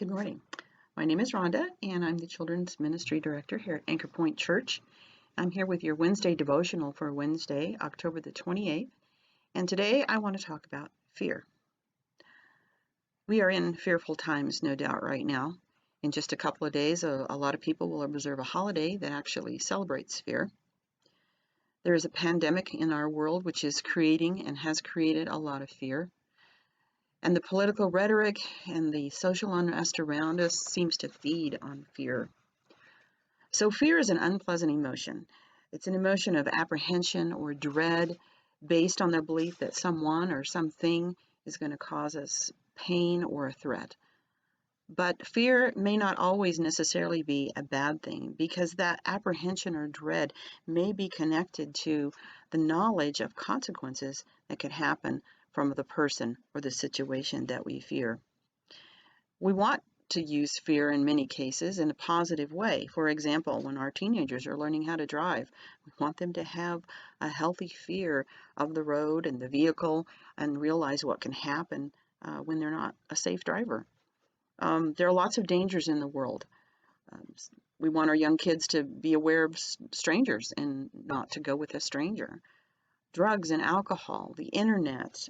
Good morning. My name is Rhonda, and I'm the Children's Ministry Director here at Anchor Point Church. I'm here with your Wednesday devotional for Wednesday, October the 28th, and today I want to talk about fear. We are in fearful times, no doubt, right now. In just a couple of days, a lot of people will observe a holiday that actually celebrates fear. There is a pandemic in our world which is creating and has created a lot of fear. And the political rhetoric and the social unrest around us seems to feed on fear. So fear is an unpleasant emotion. It's an emotion of apprehension or dread based on the belief that someone or something is going to cause us pain or a threat. But fear may not always necessarily be a bad thing, because that apprehension or dread may be connected to the knowledge of consequences that could happen from the person or the situation that we fear. We want to use fear in many cases in a positive way. For example, when our teenagers are learning how to drive, we want them to have a healthy fear of the road and the vehicle and realize what can happen when they're not a safe driver. There are lots of dangers in the world. We want our young kids to be aware of strangers and not to go with a stranger. Drugs and alcohol, the internet,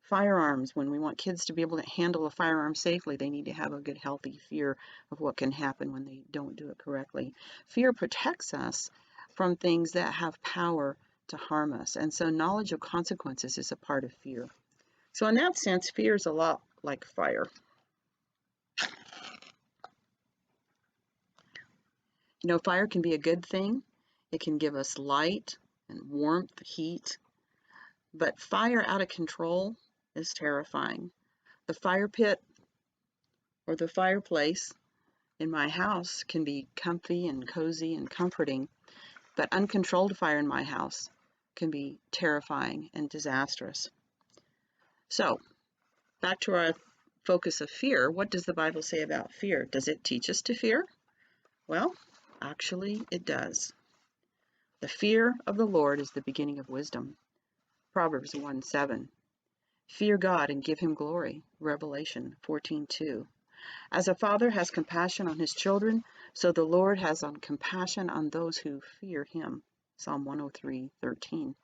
firearms. When we want kids to be able to handle a firearm safely, they need to have a good, healthy fear of what can happen when they don't do it correctly. Fear protects us from things that have power to harm us, and so knowledge of consequences is a part of fear. So in that sense, fear is a lot like fire. You know, fire can be a good thing. It can give us light and warmth, heat, but fire out of control is terrifying. The fire pit or the fireplace in my house can be comfy and cozy and comforting, but uncontrolled fire in my house can be terrifying and disastrous. So, back to our focus of fear. What does the Bible say about fear? Does it teach us to fear? Well, actually, it does. The fear of the Lord is the beginning of wisdom. Proverbs 1:7. Fear God and give him glory. Revelation 14:2. As a father has compassion on his children, so the Lord has compassion on those who fear him. Psalm 103:13.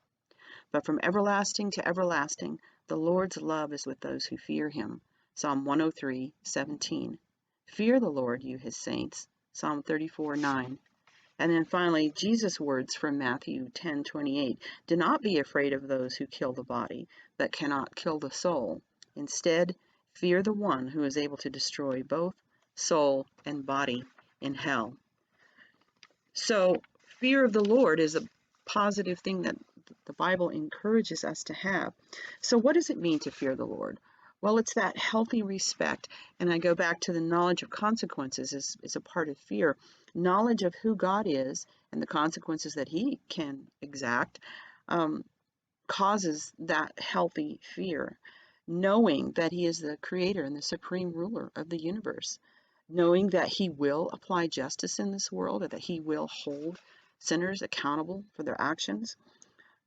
But from everlasting to everlasting, the Lord's love is with those who fear him. Psalm 103:17. Fear the Lord, you his saints. Psalm 34:9. And then finally, Jesus' words from Matthew 10:28. Do not be afraid of those who kill the body, but cannot kill the soul. Instead, fear the one who is able to destroy both soul and body in hell. So, fear of the Lord is a positive thing that the Bible encourages us to have. So what does it mean to fear the Lord? Well, it's that healthy respect, and I go back to the knowledge of consequences is a part of fear. Knowledge of who God is and the consequences that he can exact causes that healthy fear. Knowing that he is the creator and the supreme ruler of the universe. Knowing that he will apply justice in this world, or that he will hold sinners accountable for their actions.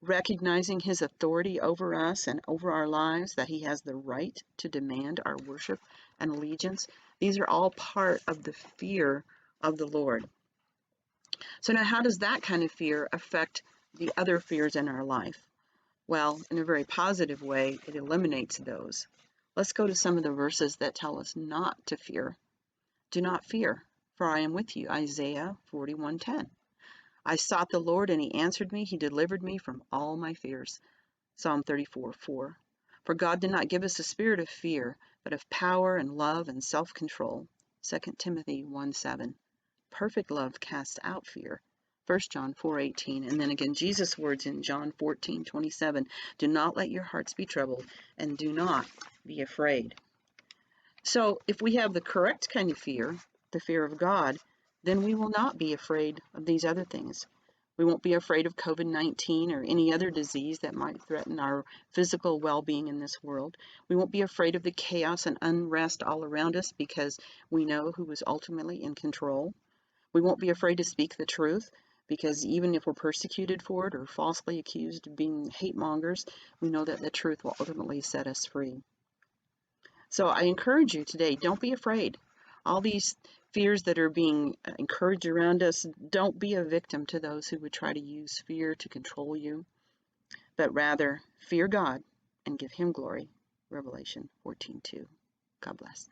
Recognizing his authority over us and over our lives, that he has the right to demand our worship and allegiance. These are all part of the fear of the Lord. So now, how does that kind of fear affect the other fears in our life? Well, in a very positive way, it eliminates those. Let's go to some of the verses that tell us not to fear. Do not fear, for I am with you. Isaiah 41:10. I sought the Lord, and he answered me. He delivered me from all my fears. Psalm 34:4. For God did not give us a spirit of fear, but of power and love and self-control. 2 Timothy 1:7. Perfect love casts out fear. 1 John 4:18. And then again, Jesus' words in John 14:27. Do not let your hearts be troubled, and do not be afraid. So if we have the correct kind of fear, the fear of God, then we will not be afraid of these other things. We won't be afraid of COVID-19 or any other disease that might threaten our physical well-being in this world. We won't be afraid of the chaos and unrest all around us, because we know who is ultimately in control. We won't be afraid to speak the truth, because even if we're persecuted for it or falsely accused of being hate mongers, we know that the truth will ultimately set us free. So I encourage you today, don't be afraid. all these fears that are being encouraged around us, don't be a victim to those who would try to use fear to control you, but rather fear God and give him glory. Revelation 14:2. God bless.